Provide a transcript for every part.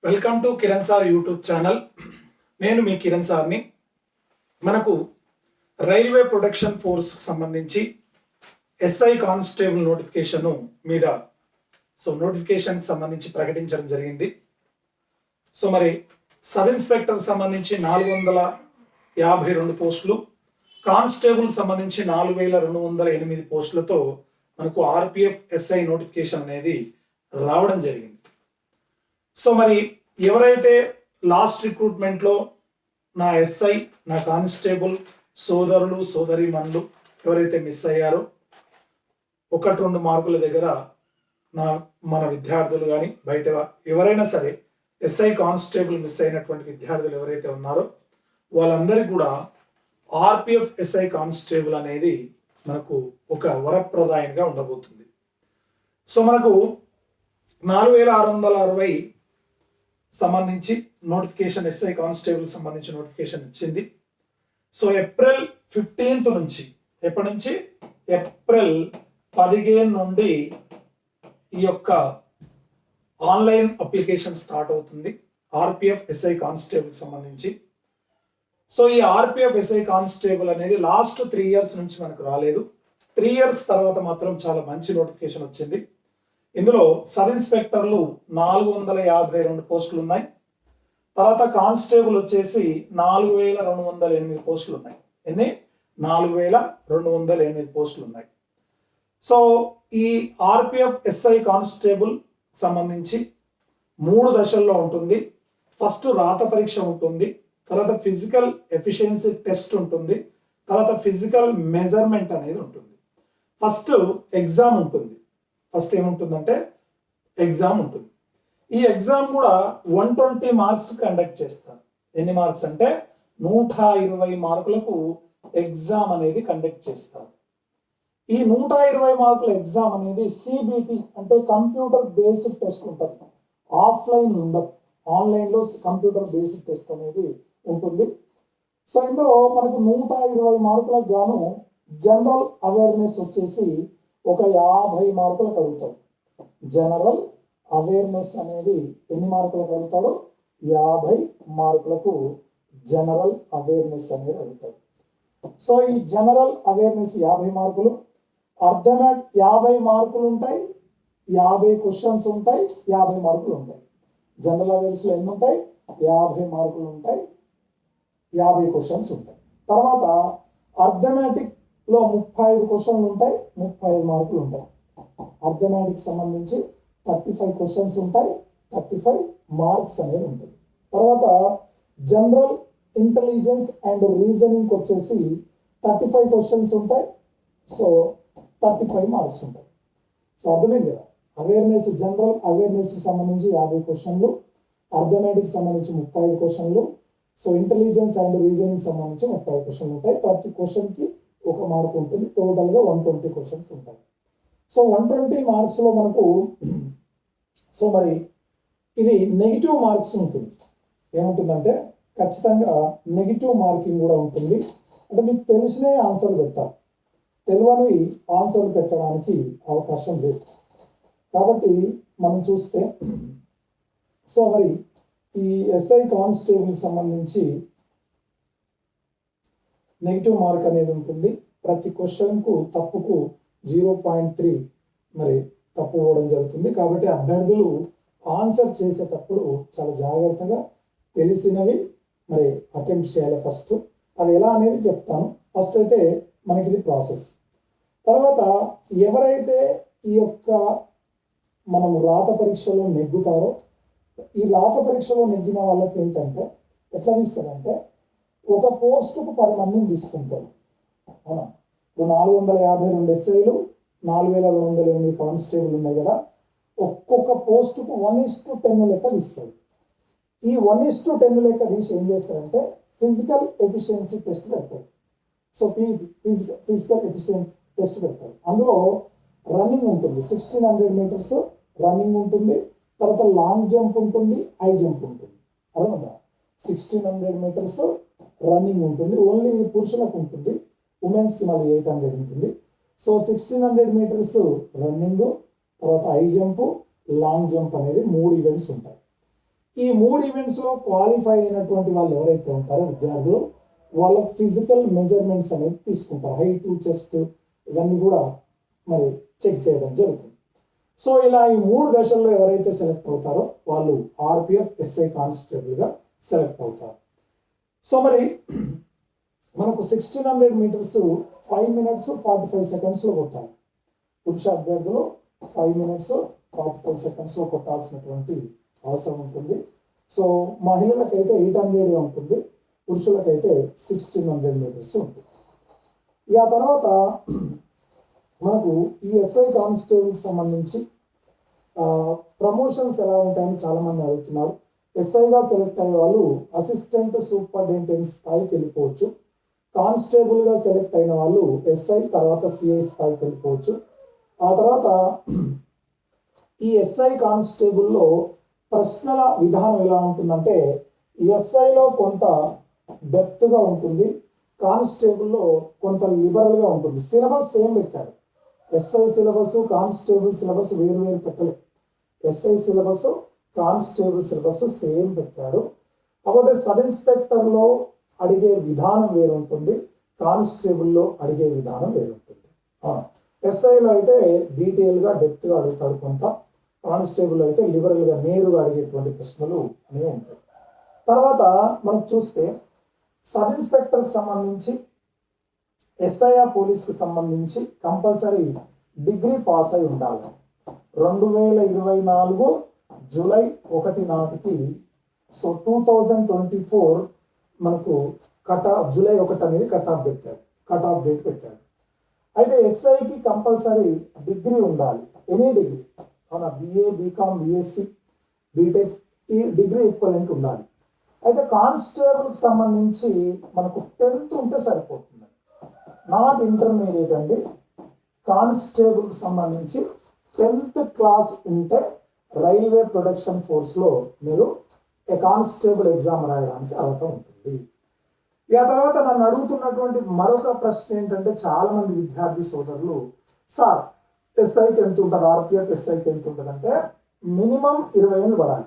Welcome to Kiran sir YouTube channel. నేను మీ కిరణ్ సార్ని. మనకు రైల్వే ప్రొటెక్షన్ ఫోర్స్ సంబంధించి ఎస్ఐ కానిస్టేబుల్ నోటిఫికేషన్ మీద నోటిఫికేషన్ సంబంధించి ప్రకటించడం జరిగింది. మరి సబ్ ఇన్స్పెక్టర్ సంబంధించి 452 పోస్టులు, కానిస్టేబుల్ సంబంధించి 4208 పోస్టులతో మనకు ఆర్పిఎఫ్ ఎస్ఐ నోటిఫికేషన్ అనేది రావడం జరిగింది. మరి ఎవరైతే లాస్ట్ రిక్రూట్మెంట్లో నా ఎస్ఐ, నా కానిస్టేబుల్ సోదరులు సోదరీమణులు ఎవరైతే మిస్ అయ్యారో, 1-2 మార్కుల దగ్గర మన విద్యార్థులు కానీ బయట ఎవరైనా సరే ఎస్ఐ కానిస్టేబుల్ మిస్ అయినటువంటి విద్యార్థులు ఎవరైతే ఉన్నారో వాళ్ళందరికీ కూడా ఆర్పిఎఫ్ ఎస్ఐ కానిస్టేబుల్ అనేది మనకు ఒక వరప్రదాయంగా ఉండబోతుంది. మనకు 4660 సంబంధించి నోటిఫికేషన్ ఎస్ఐ కానిస్టేబుల్ సంబంధించి నోటిఫికేషన్ ఇచ్చింది. ఏప్రిల్ 15 నుంచి, ఎప్పటి నుంచి? ఏప్రిల్ 15 నుండి ఈ యొక్క ఆన్లైన్ అప్లికేషన్ స్టార్ట్ అవుతుంది ఆర్పిఎఫ్ ఎస్ఐ కానిస్టేబుల్ సంబంధించి. ఈ ఆర్పిఎఫ్ ఎస్ఐ కానిస్టేబుల్ అనేది లాస్ట్ 3 ఇయర్స్ నుంచి మనకు రాలేదు. 3 ఇయర్స్ తర్వాత మాత్రం చాలా మంచి నోటిఫికేషన్ వచ్చింది. ఇందులో సబ్ ఇన్స్పెక్టర్లు 452 పోస్టులు ఉన్నాయి. తర్వాత కానిస్టేబుల్ వచ్చేసి 4208 పోస్టులు ఉన్నాయి. ఎన్ని? 4208 పోస్టులు ఉన్నాయి. ఈ ఆర్పిఎఫ్ ఎస్ఐ కానిస్టేబుల్ సంబంధించి 3 దశల్లో ఉంటుంది. ఫస్ట్ రాత పరీక్ష ఉంటుంది, తర్వాత ఫిజికల్ ఎఫిషియన్సీ టెస్ట్ ఉంటుంది, తర్వాత ఫిజికల్ మెజర్మెంట్ అనేది ఉంటుంది. ఫస్ట్ ఎగ్జామ్ ఉంటుంది. ఫస్ట్ ఏముంటుందంటే ఎగ్జామ్ ఉంటుంది. ఈ ఎగ్జామ్ కూడా 120 మార్క్స్ కండక్ట్ చేస్తారు. ఎన్ని మార్క్స్ అంటే 120 మార్కులకు ఎగ్జామ్ అనేది కండక్ట్ చేస్తారు. ఈ 120 మార్కుల ఎగ్జామ్ అనేది సిబిటి అంటే కంప్యూటర్ బేస్డ్ టెస్ట్ ఉంటుంది. ఆఫ్లైన్ ఉండదు, ఆన్లైన్లో కంప్యూటర్ బేస్డ్ టెస్ట్ అనేది ఉంటుంది. ఇందులో మనకు 120 మార్కులకు గాను జనరల్ అవేర్నెస్ వచ్చేసి ఒక 50 మార్కులకు అడుగుతాడు. జనరల్ అవేర్నెస్ అనేది ఎన్ని మార్కులకు అడుగుతాడు? 50 మార్కులకు జనరల్ అవేర్నెస్ అనేది అడుగుతాడు. ఈ జనరల్ అవేర్నెస్ 50 మార్కులు, అర్థమెటిక్ 50 మార్కులు ఉంటాయి, 50 క్వశ్చన్స్ ఉంటాయి, 50 మార్కులు ఉంటాయి. జనరల్ అవేర్నెస్లో ఎన్ని ఉంటాయి? 50 మార్కులు ఉంటాయి, 50 క్వశ్చన్స్ ఉంటాయి. తర్వాత అర్థమెటిక్ లో 35 క్వశ్చన్లు ఉంటాయి, 35 మార్కులు ఉంటాయి. అర్థమెటిక్ సంబంధించి 35 క్వశ్చన్స్ ఉంటాయి, 35 మార్క్స్ అనేది ఉంటుంది. తర్వాత జనరల్ ఇంటెలిజెన్స్ అండ్ రీజనింగ్ వచ్చేసి 35 క్వశ్చన్స్ ఉంటాయి, 35 మార్క్స్ ఉంటాయి. అర్థమైంది కదా? అవేర్నెస్, జనరల్ అవేర్నెస్ సంబంధించి 50 క్వశ్చన్లు, అర్థమెటిక్ సంబంధించి 35 క్వశ్చన్లు, ఇంటెలిజెన్స్ అండ్ రీజనింగ్ సంబంధించి 35 క్వశ్చన్లు ఉంటాయి. ప్రతి క్వశ్చన్కి 1 మార్క్ ఉంటుంది. టోటల్గా 120 క్వశ్చన్స్ ఉంటాయి. 120 మార్క్స్లో మనకు మరి ఇది నెగిటివ్ మార్క్స్ ఉంటుంది. ఏముంటుందంటే ఖచ్చితంగా నెగిటివ్ మార్కింగ్ కూడా ఉంటుంది. అంటే మీకు తెలిసినే ఆన్సర్లు పెట్టాలి, తెలియనివి ఆన్సర్లు పెట్టడానికి అవకాశం లేదు. కాబట్టి మనం చూస్తే మరి ఈ ఎస్ఐ కానిస్టేబుల్కి సంబంధించి నెగిటివ్ మార్క్ అనేది ఉంటుంది. ప్రతి క్వశ్చన్కు తప్పుకు 0.3 మరి తప్పు పోవడం జరుగుతుంది. కాబట్టి అభ్యర్థులు ఆన్సర్ చేసేటప్పుడు చాలా జాగ్రత్తగా తెలిసినవి మరి అటెంప్ట్ చేయాలి. ఫస్ట్ అది ఎలా అనేది చెప్తాను. ఫస్ట్ అయితే మనకి ఇది ప్రాసెస్. తర్వాత ఎవరైతే ఈ యొక్క మనం రాత పరీక్షలో నెగ్గుతారో, ఈ రాత పరీక్షలో నెగ్గిన వాళ్ళకి ఏంటంటే ఎట్లా తీస్తారంటే ఒక పోస్టుకు 10 మందిని తీసుకుంటాడు. అవునా? ఇప్పుడు 452 ఎస్ఐలు, 4208 కానిస్టేబుల్ ఉన్నాయి కదా, ఒక్కొక్క పోస్టుకు 1:10 లెక్క తీస్తాడు. ఈ 1:10 లెక్క తీసి ఏం చేస్తారంటే ఫిజికల్ ఎఫిషియన్సీ టెస్ట్ పెడతాడు. ఫిజికల్ ఎఫిషియన్సీ టెస్ట్ పెడతాడు. అందులో రన్నింగ్ ఉంటుంది, 1600 మీటర్స్ రన్నింగ్ ఉంటుంది. తర్వాత లాంగ్ జంప్ ఉంటుంది, హై జంప్ ఉంటుంది. అర్థమైందా? 1600 మీటర్స్ రన్నింగ్ ఉంటుంది. ఓన్లీ ఇది పురుషులకు ఉంటుంది, ఉమెన్స్కి మళ్ళీ 800 ఉంటుంది. 1600 మీటర్స్ రన్నింగ్, తర్వాత హై జంప్, లాంగ్ జంప్ అనేది 3 ఈవెంట్స్ ఉంటాయి. ఈ 3 ఈవెంట్స్లో క్వాలిఫై అయినటువంటి వాళ్ళు ఎవరైతే ఉంటారో విద్యార్థులు, వాళ్ళకి ఫిజికల్ మెజర్మెంట్స్ అనేది తీసుకుంటారు. హైట్, చెస్ట్ ఇవన్నీ కూడా మరి చెక్ చేయడం జరుగుతుంది. సో ఇలా ఈ 3 దశల్లో ఎవరైతే సెలెక్ట్ అవుతారో వాళ్ళు ఆర్పిఎఫ్ ఎస్ఐ కానిస్టేబుల్గా సెలెక్ట్ అవుతారు. సో మరి మనకు 1600 మీటర్స్ 5 minutes 45 secondsలో కొట్టాలి. పురుష అభ్యర్థులు 5 minutes 45 secondsలో కొట్టాల్సినటువంటి అవసరం ఉంటుంది. సో మహిళలకైతే 800 ఉంటుంది, పురుషులకైతే 1600 మీటర్స్ ఉంటుంది. ఇక తర్వాత మనకు ఈ ఎస్ఐ కానిస్టేబుల్కి సంబంధించి ప్రమోషన్స్ ఎలా ఉంటాయని చాలామంది అడుగుతున్నారు. ఎస్ఐగా సెలెక్ట్ అయ్యే వాళ్ళు అసిస్టెంట్ సూపరింటెండెంట్ స్థాయికి వెళ్ళిపోవచ్చు. కానిస్టేబుల్గా సెలెక్ట్ అయిన వాళ్ళు ఎస్ఐ తర్వాత సిఐ స్థాయికి వెళ్ళిపోవచ్చు. ఆ తర్వాత ఈ ఎస్ఐ కానిస్టేబుల్లో ప్రశ్నల విధానం ఎలా ఉంటుందంటే ఎస్ఐలో కొంత డెప్త్గా ఉంటుంది, కానిస్టేబుల్లో కొంత లిబరల్గా ఉంటుంది. సిలబస్ సేమ్ పెట్టాడు. ఎస్ఐ సిలబస్ కానిస్టేబుల్ సిలబస్ వేరు వేరు పెట్టలేదు. SI syllabus constable syllabus same పెట్టాడు. కాకపోతే సబ్ ఇన్స్పెక్టర్లో అడిగే విధానం వేరు ఉంటుంది, కానిస్టేబుల్లో అడిగే విధానం వేరు ఉంటుంది. ఎస్ఐలో అయితే డీటెయిల్గా డెప్త్గా అడుగుతాడు కొంత, కానిస్టేబుల్ అయితే లిబరల్గా నేరుగా అడిగేటువంటి ప్రశ్నలు అనేవి ఉంటాయి. తర్వాత మనం చూస్తే సబ్ ఇన్స్పెక్టర్కి సంబంధించి ఎస్ఐఆర్ పోలీస్కి సంబంధించి కంపల్సరీ డిగ్రీ పాస్ అయి ఉండాలి. 2024 జూలై 1 నాటికి, సో 2024 మనకు జూలై 1 అనేది కట్ ఆఫ్ డేట్ పెట్టాడు. అయితే ఎస్ఐకి కంపల్సరీ డిగ్రీ ఉండాలి, ఎనీ డిగ్రీ, అవునా, బిఏ, బీకామ్, బిఎస్సి, బీటెక్, ఈ డిగ్రీ ఈక్వలెంట్ ఉండాలి. అయితే కానిస్టేబుల్కి సంబంధించి మనకు 10th ఉంటే సరిపోతుంది, నాట్ ఇంటర్మీడియట్ అండి. కానిస్టేబుల్కి సంబంధించి 10th క్లాస్ ఉంటే రైల్వే ప్రొడక్షన్ ఫోర్స్లో మీరు కానిస్టేబుల్ ఎగ్జామ్ రాయడానికి అర్హత ఉంటుంది. ఇక తర్వాత నన్ను అడుగుతున్నటువంటి మరొక ప్రశ్న ఏంటంటే చాలామంది విద్యార్థి సోదరులు, సార్ ఎస్ఐకి ఎంత ఉంటుంది, ఆర్పిఎఫ్ ఎస్ఐకి ఎంత ఉంటుంది అంటే మినిమం 20 ఏళ్ళు పడాలి.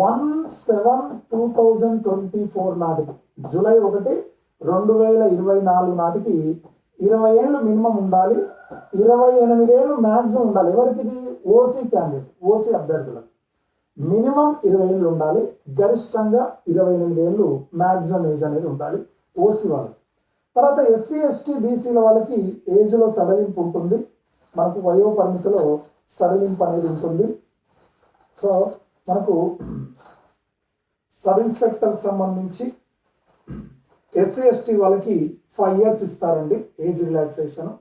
1/7/2024 నాటికి, జూలై 1, 2024 నాటికి 20 ఏళ్ళు మినిమం ఉండాలి, 28 ఏళ్ళు మ్యాక్సిమం ఉండాలి. ఎవరికి ఇది? ఓసీ క్యాండిడేట్, ఓసీ అభ్యర్థులకు మినిమం 20 ఏళ్ళు ఉండాలి, గరిష్టంగా 28 ఏళ్ళు మ్యాక్సిమం ఏజ్ అనేది ఉండాలి ఓసీ వాళ్ళకి. తర్వాత ఎస్సీ, ఎస్టీ, బీసీల వాళ్ళకి ఏజ్లో సడలింపు ఉంటుంది, మనకు వయో పరిమితిలో సడలింపు అనేది ఉంటుంది. సో మనకు సబ్ ఇన్స్పెక్టర్కి సంబంధించి ఎస్సీ, ఎస్టీ వాళ్ళకి 5 years ఇస్తారండి ఏజ్ రిలాక్సేషన్.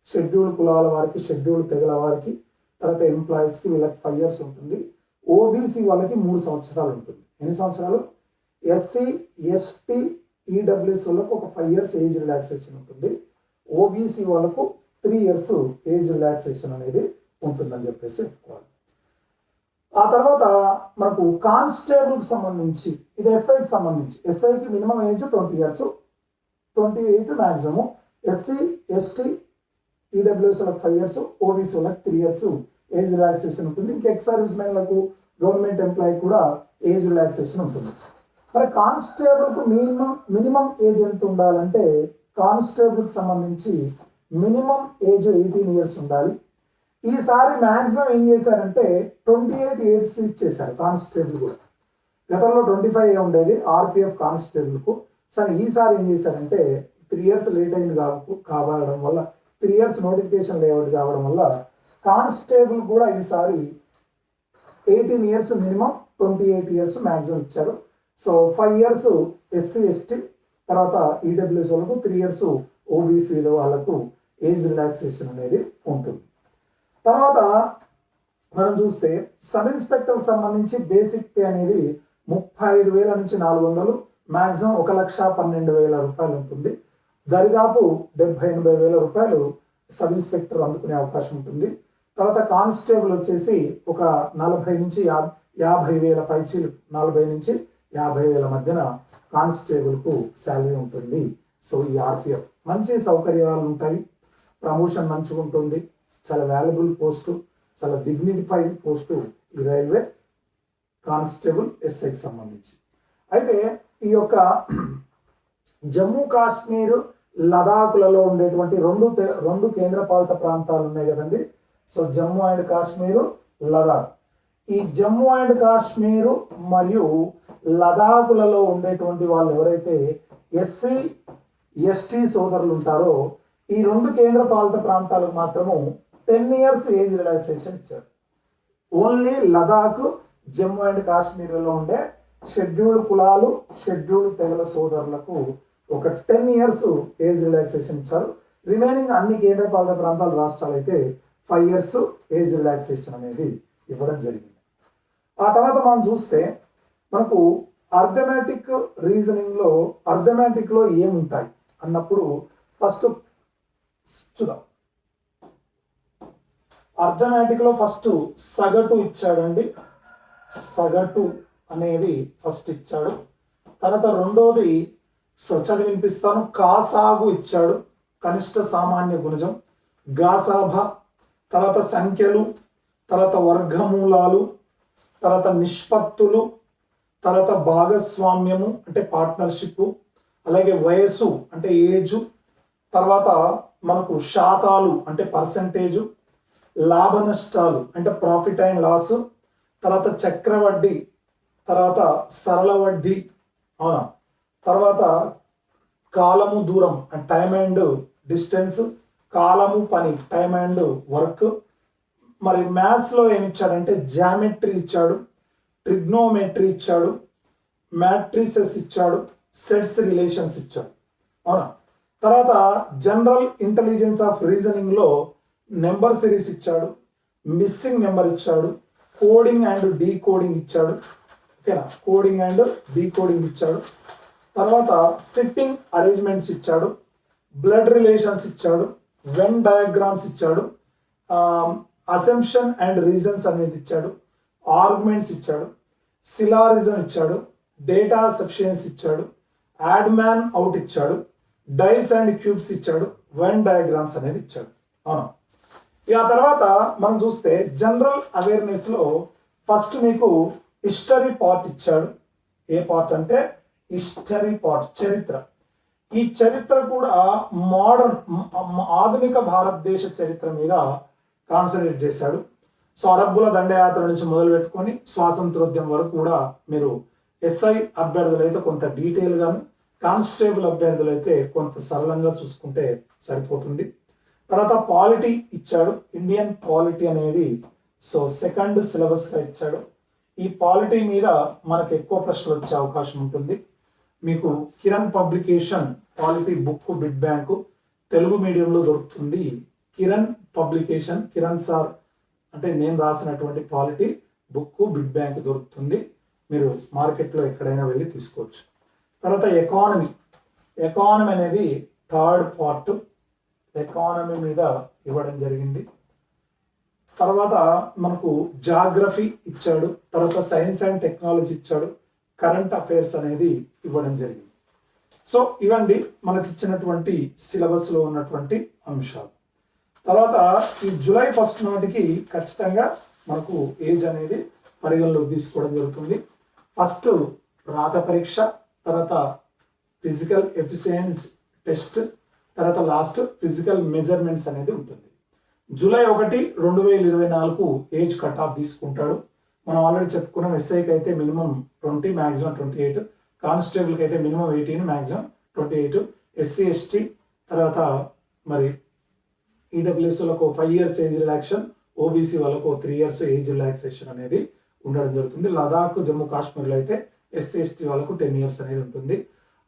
షెడ్యూల్డ్ కులాల వారికి, షెడ్యూల్డ్ తెగల వారికి, తర్వాత ఎంప్లాయీస్కి వీళ్ళకి 5 years ఉంటుంది. ఓబీసీ వాళ్ళకి 3 సంవత్సరాలు ఉంటుంది. ఎన్ని సంవత్సరాలు? ఎస్సీ, ఎస్టీ, ఈడబ్ల్యూఎస్ వాళ్ళకు ఒక 5 years ఏజ్ రిలాక్సేషన్ ఉంటుంది. ఓబీసీ వాళ్ళకు 3 years ఏజ్ రిలాక్సేషన్ అనేది ఉంటుందని చెప్పేసి చెప్పుకోవాలి. ఆ తర్వాత మనకు కానిస్టేబుల్కి సంబంధించి, ఇది ఎస్ఐకి సంబంధించి, ఎస్ఐకి minimum age 20 years, 28 maximum. SC, ST, EWS వాళ్ళకి 5 years, ఓబీసీ వాళ్ళకి 3 years ఏజ్ రిలాక్సేషన్ ఉంటుంది. ఇంకా ఎక్స్ సర్వీస్ మెన్లకు, గవర్నమెంట్ ఎంప్లాయీ కూడా ఏజ్ రిలాక్సేషన్ ఉంటుంది. మరి కానిస్టేబుల్కు మినిమం ఏజ్ ఎంత ఉండాలంటే కానిస్టేబుల్కి సంబంధించి మినిమం ఏజ్ 18 years ఉండాలి. ఈసారి మ్యాక్సిమం ఏం చేశారంటే 28 years ఇచ్చేశారు కానిస్టేబుల్ కూడా. గతంలో 25 ఉండేది ఆర్పిఎఫ్ కానిస్టేబుల్కు. సరే ఈసారి ఏం చేశారంటే 3 years లేట్ అయింది కావడం వల్ల, 3 years నోటిఫికేషన్ లేఅవుట్ కావడం వల్ల కానిస్టేబుల్ కూడా ఈసారి 18 years మినిమం, 28 years మ్యాక్సిమం ఇచ్చారు. సో 5 years ఎస్సీ, ఎస్టీ, తర్వాత ఈడబ్ల్యూఎస్ వాళ్ళకు, 3 years ఓబీసీ వాళ్ళకు ఏజ్ రిలాక్సేషన్ అనేది ఉంటుంది. తర్వాత మనం చూస్తే సబ్ ఇన్స్పెక్టర్కి సంబంధించి బేసిక్ పే అనేది 35,000 నుంచి 400, మ్యాక్సిమం 1,12,000 రూపాయలు ఉంటుంది. దరిదాపు 70,000-80,000 రూపాయలు సబ్ ఇన్స్పెక్టర్ అందుకునే అవకాశం ఉంటుంది. తర్వాత కానిస్టేబుల్ వచ్చేసి ఒక 40 నుంచి 50,000 పైచీలు, 40 నుంచి 50,000 మధ్యన కానిస్టేబుల్కు శాలరీ ఉంటుంది. సో ఈ ఆర్పిఎఫ్ మంచి సౌకర్యాలు ఉంటాయి, ప్రమోషన్ మంచిగా ఉంటుంది, చాలా వాల్యుబుల్ పోస్టు, చాలా డిగ్నిఫైడ్ పోస్టు ఈ రైల్వే కానిస్టేబుల్ ఎస్ఐకి సంబంధించి. అయితే ఈ యొక్క జమ్మూ కాశ్మీర్ లదాఖ్లలో ఉండేటువంటి రెండు కేంద్రపాలిత ప్రాంతాలు ఉన్నాయి కదండి. So Jammu and Kashmir, Ladakh. ఈ జమ్మూ అండ్ కాశ్మీరు మరియు లదాఖ్లలో ఉండేటువంటి వాళ్ళు ఎవరైతే ఎస్సీ ఎస్టీ సోదరులు ఉంటారో ఈ రెండు కేంద్రపాలిత ప్రాంతాలకు మాత్రము 10 years ఏజ్ రిలాక్సేషన్ ఇచ్చారు. ఓన్లీ లదాఖ్, జమ్మూ అండ్ కాశ్మీర్లో ఉండే షెడ్యూల్డ్ కులాలు, షెడ్యూల్డ్ తెగల సోదరులకు ఒక 10 years ఏజ్ రిలాక్సేషన్ ఇచ్చారు. రిమైనింగ్ అన్ని కేంద్రపాలిత ప్రాంతాల రాష్ట్రాలు అయితే 5 years ఏజ్ రిలాక్సేషన్ అనేది ఇవ్వడం జరిగింది. ఆ తర్వాత మనం చూస్తే మనకు అర్థమెటిక్ రీజనింగ్లో అర్థమెటిక్లో ఏముంటాయి అన్నప్పుడు ఫస్ట్ చూద్దాం. అర్థమెటిక్లో ఫస్ట్ సగటు ఇచ్చాడండి. సగటు అనేది ఫస్ట్ ఇచ్చాడు. తర్వాత రెండోది చదివి వినిపిస్తాను. కాసాగు ఇచ్చాడు, కనిష్ట సామాన్య గుణజం. గాసాభ, తర్వాత సంఖ్యలు, తర్వాత వర్గమూలాలు, తర్వాత నిష్పత్తులు, తర్వాత భాగస్వామ్యము అంటే పార్ట్నర్షిప్, అలాగే వయస్సు అంటే ఏజు, తర్వాత మనకు శాతాలు అంటే పర్సంటేజు, లాభ నష్టాలు అంటే ప్రాఫిట్ అండ్ లాస్, తర్వాత చక్రవడ్డీ, తర్వాత సరళ వడ్డీ, అవునా, తర్వాత కాలము దూరం టైమ్ అండ్ డిస్టెన్స్, కాలము పని టైమ్ అండ్ వర్క్. మరి మ్యాథ్స్లో ఏమి ఇచ్చాడంటే జామెట్రీ ఇచ్చాడు, ట్రిగ్నోమెట్రీ ఇచ్చాడు, మ్యాట్రిసెస్ ఇచ్చాడు, సెట్స్ రిలేషన్స్ ఇచ్చాడు, అవునా. తర్వాత జనరల్ ఇంటెలిజెన్స్ ఆఫ్ రీజనింగ్లో నెంబర్ సిరీస్ ఇచ్చాడు, మిస్సింగ్ నెంబర్ ఇచ్చాడు, కోడింగ్ అండ్ డీకోడింగ్ ఇచ్చాడు, ఓకేనా, కోడింగ్ అండ్ డీకోడింగ్ ఇచ్చాడు. తర్వాత సిట్టింగ్ అరేంజ్మెంట్స్ ఇచ్చాడు, బ్లడ్ రిలేషన్స్ ఇచ్చాడు, వెన్ డయాగ్రామ్స్ ఇచ్చాడు, అసెంప్షన్ అండ్ రీజన్స్ అనేది ఇచ్చాడు, ఆర్గ్యుమెంట్స్ ఇచ్చాడు, సిలారిజం ఇచ్చాడు, డేటా సఫిషియన్సీ ఇచ్చాడు, యాడ్ మ్యాన్ అవుట్ ఇచ్చాడు, డైస్ అండ్ క్యూబ్స్ ఇచ్చాడు, వెన్ డయాగ్రామ్స్ అనేది ఇచ్చాడు, అవును. ఆ తర్వాత మనం చూస్తే జనరల్ అవేర్నెస్లో ఫస్ట్ మీకు హిస్టరీ పార్ట్ ఇచ్చాడు. ఏ పార్ట్ అంటే హిస్టరీ పార్ట్, చరిత్ర. ఈ చరిత్ర కూడా ఆధునిక భారతదేశ చరిత్ర మీద కాన్సన్ట్రేట్ చేశాడు. సో అరబ్బుల దండయాత్ర నుంచి మొదలు పెట్టుకొని స్వాతంత్రోద్యమం వరకు కూడా మీరు ఎస్ఐ అభ్యర్థులు అయితే కొంత డీటెయిల్గాను, కానిస్టేబుల్ అభ్యర్థులు అయితే కొంత సరళంగా చూసుకుంటే సరిపోతుంది. తర్వాత పాలిటీ ఇచ్చాడు, ఇండియన్ పాలిటీ అనేది సో సెకండ్ సిలబస్గా ఇచ్చాడు. ఈ పాలిటీ మీద మనకు ఎక్కువ ప్రశ్నలు వచ్చే అవకాశం ఉంటుంది. మీకు Kiran publication polity book bit bank Telugu మీడియంలో దొరుకుతుంది. కిరణ్ పబ్లికేషన్, కిరణ్ సార్ అంటే నేను రాసినటువంటి పాలిటీ బుక్ బిడ్ బ్యాంక్ దొరుకుతుంది. మీరు మార్కెట్లో ఎక్కడైనా వెళ్ళి తీసుకోవచ్చు. తర్వాత ఎకానమీ అనేది థర్డ్ పార్ట్, ఎకానమీ మీద ఇవ్వడం జరిగింది. తర్వాత మనకు జాగ్రఫీ ఇచ్చాడు, తర్వాత సైన్స్ అండ్ టెక్నాలజీ ఇచ్చాడు, కరెంట్ అఫైర్స్ అనేది ఇవ్వడం జరిగింది. సో ఇవండి మనకి ఇచ్చినటువంటి సిలబస్లో ఉన్నటువంటి అంశాలు. తర్వాత ఈ July 1 నాటికి ఖచ్చితంగా మనకు ఏజ్ అనేది పరిగణలోకి తీసుకోవడం జరుగుతుంది. ఫస్ట్ రాత పరీక్ష, తర్వాత ఫిజికల్ ఎఫిషియన్సీ టెస్ట్, తర్వాత లాస్ట్ ఫిజికల్ మెజర్మెంట్స్ అనేది ఉంటుంది. July 1, 2024 ఏజ్ కట్ ఆఫ్ తీసుకుంటాడు. మనం ఆల్రెడీ చెప్పుకున్నాం, ఎస్ఐకి అయితే మినిమం 20, మ్యాక్సిమం 28, కానిస్టేబుల్కి అయితే మినిమం 18, మ్యాక్సిమం 28, ఎస్సీ ఎస్టీ తర్వాత మరి ఈడబ్ల్యూఎస్ వాళ్ళకు 5 years ఏజ్ రిలాక్సేషన్, ఓబీసీ వాళ్ళకు 3 years ఏజ్ రిలాక్సేషన్ అనేది ఉండడం జరుగుతుంది. లదాఖ్, జమ్మూ కాశ్మీర్లో అయితే ఎస్సీ ఎస్టీ వాళ్ళకు 10 years అనేది ఉంటుంది.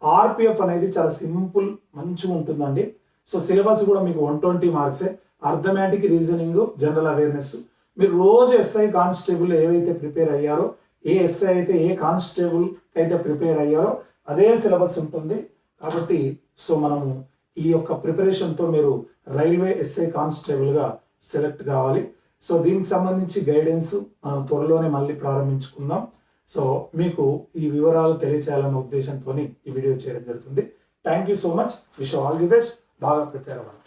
ఆర్పిఎఫ్ అనేది చాలా సింపుల్, మంచిగా ఉంటుందండి. సో సిలబస్ కూడా మీకు 120 మార్క్సే. Arithmetic, reasoning, general awareness. మీరు రోజు ఎస్ఐ కానిస్టేబుల్ ఏవైతే ప్రిపేర్ అయ్యారో, ఏ ఎస్ఐ అయితే ఏ కానిస్టేబుల్ అయితే ప్రిపేర్ అయ్యారో అదే సిలబస్ ఉంటుంది. కాబట్టి సో మనము ఈ యొక్క ప్రిపరేషన్తో మీరు రైల్వే ఎస్ఐ కానిస్టేబుల్గా సెలెక్ట్ కావాలి. సో దీనికి సంబంధించి గైడెన్స్ మనం త్వరలోనే మళ్ళీ ప్రారంభించుకుందాం. సో మీకు ఈ వివరాలు తెలియచేయాలన్న ఉద్దేశంతో ఈ వీడియో చేయడం జరుగుతుంది. Thank you so much. Wish all the best. బాగా ప్రిపేర్ అవ్వండి.